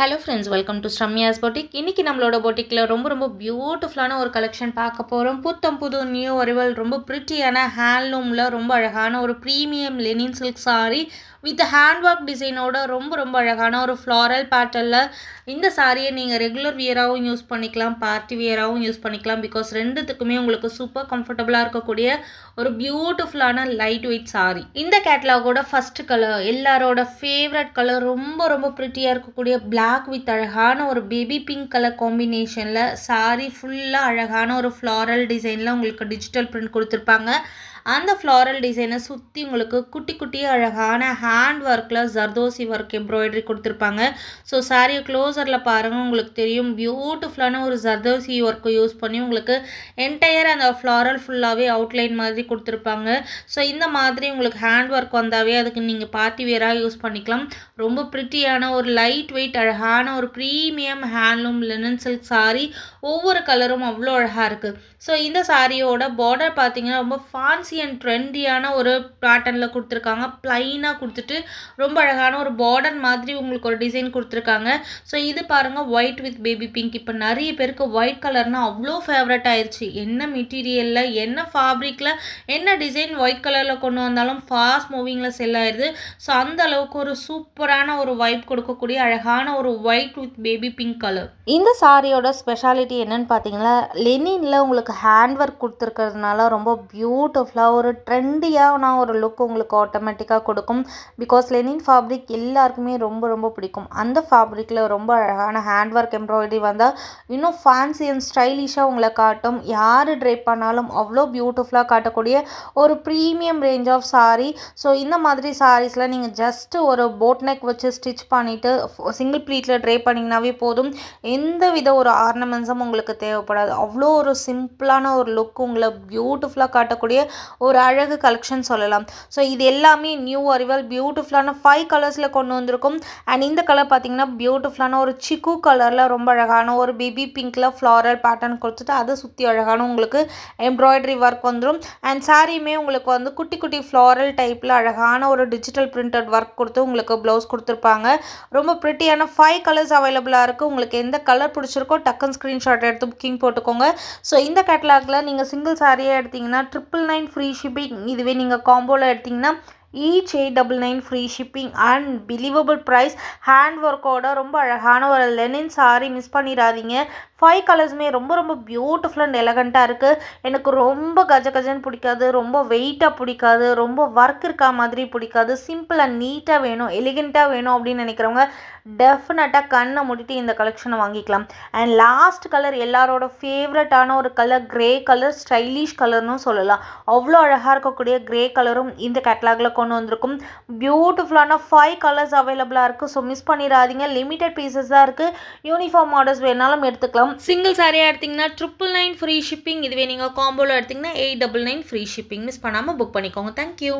Hello friends, welcome to Sramya's Boutique. இன்னைக்கு நம்மளோட பொட்டிக்ல ரொம்ப பியூட்டிஃபுல்லான ஒரு கலெக்ஷன் பார்க்க போறோம். புது நியூ அரைவல் ரொம்ப பிரிட்டியான ஹேண்ட்லூம்ல ரொம்ப அழகான ஒரு premium Lenin silk saree with hand work டிசைனோட ரொம்ப அழகான ஒரு floral patternல இந்த சாரியை நீங்க ரெகுலர் வியராவும் யூஸ் பண்ணிக்கலாம், பார்ட்டி வியராவும் யூஸ் பண்ணிக்கலாம் because ரெண்டுத்துக்குமே உங்களுக்கு சூப்பர் கம்ஃபர்ட்டபிளா இருக்கக்கூடிய ஒரு பியூட்டிஃபுல்லான லைட் வெயிட் saree. இந்த கேட்டலாகோட ஃபர்ஸ்ட் கலர் எல்லாரோட ஃபேவரட் கலர் ரொம்ப பிரிட்டியா இருக்கக்கூடிய black with அழகான ஒரு பேபி பிங்க் கலர் காம்பினேஷன்ல saree ஃபுல்லா அழகான ஒரு floral டிசைன்ல உங்களுக்கு டிஜிட்டல் print கொடுத்திருப்பாங்க. அந்த floral டிசைனை சுத்தி உங்களுக்கு குட்டி அழகான ஹேண்ட் வர்க்ல ஜர்தோசி வர்க் எம்ப்ராய்டரி கொடுத்திருப்பாங்க. சோ saree க்ளோசர்ல பாருங்க, உங்களுக்கு தெரியும் பியூட்டிஃபுல்லான ஒரு ஜர்தோசி வர்க் யூஸ் பண்ணி உங்களுக்கு என்டையர் அந்த floral ஃபுல்லாவே அவுட்லைன் மாதிரி கொடுத்திருப்பாங்க. சோ இந்த மாதிரி உங்களுக்கு ஹேண்ட் வர்க் வந்தாவே அதுக்கு நீங்க பார்ட்டி வேரா யூஸ் பண்ணிக்கலாம். ரொம்ப பிரிட்டியான ஒரு லைட் வெயிட் அழகான ஒரு premium handloom linen silk saree. ஒவ்வொரு கலரும் அவ்வளோ அழகா இருக்கு. சோ இந்த சாரியோட பார்டர் பாத்தீங்கன்னா ரொம்ப ஃபேன்சி அண்ட் ட்ரெண்டியான ஒரு பேட்டர்ன்ல கொடுத்திருக்காங்க. பிளைனா கொடுத்துட்டு ரொம்ப அழகான ஒரு பார்டர் மாதிரி உங்களுக்கு ஒரு டிசைன் கொடுத்திருக்காங்க. சோ இது பாருங்க ஒயிட் வித் பேபி பிங்க். இப்போ நிறைய பேருக்கு ஒயிட் கலர்னா அவ்வளோ ஃபேவரட் ஆயிருச்சு. என்ன மெட்டீரியல்ல என்ன ஃபேப்ரிக்ல என்ன டிசைன் ஒயிட் கலர்ல கொண்டு வந்தாலும் ஃபாஸ்ட் மூவிங்ல செல் ஆயிருது. சோ அந்த அளவுக்கு ஒரு சூப்பரான ஒரு வைப் கொடுக்கக்கூடிய அழகான ஒரு white with baby pink colour. இந்த சாரியோட ஸ்பெஷாலிட்டி என்னன்னு பார்த்தீங்கன்னா லெனின்ல உங்களுக்கு ஹேண்ட் ஒர்க் கொடுத்துருக்கிறதுனால ரொம்ப பியூட்டிஃபுல்லாக ஒரு ட்ரெண்டியான ஒரு லுக் உங்களுக்கு ஆட்டோமேட்டிக்காக கொடுக்கும். பிகாஸ் லெனின் ஃபேப்ரிக் எல்லாருக்குமே ரொம்ப பிடிக்கும். அந்த ஃபேப்ரிக்கில் ரொம்ப அழகான ஹேண்ட் ஒர்க் எம்ப்ராய்டரி வந்தால் இன்னும் ஃபேன்சி அண்ட் ஸ்டைலிஷாக உங்களை காட்டும். யார் ட்ரைப் பண்ணாலும் அவ்வளோ பியூட்டிஃபுல்லாக காட்டக்கூடிய ஒரு premium range of saree. So இந்த மாதிரி சாரீஸில் நீங்கள் ஜஸ்ட் ஒரு போட் நெக் வச்சு ஸ்டிச் பண்ணிவிட்டு சிங்கிள் ப்ளீட்டில் ட்ரை பண்ணிங்கனாவே போதும். எந்த வித ஒரு ஆர்னமெண்ட்ஸும் உங்களுக்கு தேவைப்படாது. அவ்வளோ ஒரு சிம்பிளான ஒரு லுக் உங்களை பியூட்டிஃபுல்லாக காட்டக்கூடிய ஒரு அழகு கலெக்ஷன் சொல்லலாம். ஸோ இது எல்லாமே நியூ அரைவல் பியூட்டிஃபுல்லான 5 கலர்ஸில் கொண்டு வந்திருக்கும். அண்ட் இந்த கலர் பார்த்தீங்கன்னா பியூட்டிஃபுல்லான ஒரு சிக்கு கலரில் ரொம்ப அழகான ஒரு பேபி பிங்க்ல ஃப்ளாரல் பேட்டர்ன் கொடுத்துட்டு அதை சுற்றி அழகான உங்களுக்கு எம்ப்ராய்டரி ஒர்க் வந்துடும். அண்ட் சாரியுமே உங்களுக்கு வந்து குட்டி ஃப்ளாரல் டைப்பில் அழகான ஒரு டிஜிட்டல் பிரிண்டட் ஒர்க் கொடுத்து உங்களுக்கு ப்ளவுஸ் கொடுத்துருப்பாங்க. ரொம்ப பிரிட்டியான 5 கலர்ஸ் அவைலபிளாக இருக்குது. உங்களுக்கு எந்த கலர் பிடிச்சிருக்கோ டக்குன்னு ஸ்க்ரீன்ஷாட் எடுத்து புக்கிங் போட்டுக்கோங்க. ஸோ இந்த கேட்டலாகில் நீங்கள் சிங்கிள் சாரியாக எடுத்திங்கன்னா 999 ஃப்ரீ ஷிப்பிங். இதுவே நீங்கள் காம்போவில் எடுத்திங்கன்னா each 899 free shipping. And believable price. Hand ஒர்க்கோட ரொம்ப அழகான ஒரு லெனின் சாரி மிஸ் பண்ணிடாதீங்க. 5 கலர்ஸுமே ரொம்ப பியூட்டிஃபுல் அண்ட் எலகண்ட்டாக இருக்குது. எனக்கு ரொம்ப கஜன்னு பிடிக்காது, ரொம்ப வெயிட்டாக பிடிக்காது, ரொம்ப ஒர்க் இருக்கா மாதிரி பிடிக்காது. சிம்பிள் அண்ட் நீட்டாக வேணும், எலிகெண்ட்டாக வேணும் அப்படின்னு நினைக்கிறவங்க டெஃபினட்டாக கண்ணை மூடிட்டு இந்த கலெக்ஷனை வாங்கிக்கலாம். அண்ட் லாஸ்ட் கலர் எல்லாரோட ஃபேவரட்டான ஒரு கலர் கிரே கலர், ஸ்டைலிஷ் கலர்னு சொல்லலாம். அவ்வளோ அழகாக இருக்கக்கூடிய கிரே கலரும் இந்த கேட்டலாகில் கொண்டு வந்திருக்கும். பியூட்டிஃபுல்லான 5 கலர்ஸ் அவைலபிளாக இருக்குது. ஸோ மிஸ் பண்ணிடாதீங்க. லிமிட்டட் பீசஸ் தான் இருக்குது. யூனிஃபார்ம் ஆர்டர்ஸ் வேணாலும் எடுத்துக்கலாம். சிங்கிள் சாரியாக எடுத்திங்கன்னா 999 ஃப்ரீ ஷிப்பிங். இதுவே நீங்கள் காம்போவில் எடுத்திங்கன்னா 899 ஃப்ரீ ஷிப்பிங். மிஸ் பண்ணாமல் புக் பண்ணிக்கோங்க. தேங்க்யூ.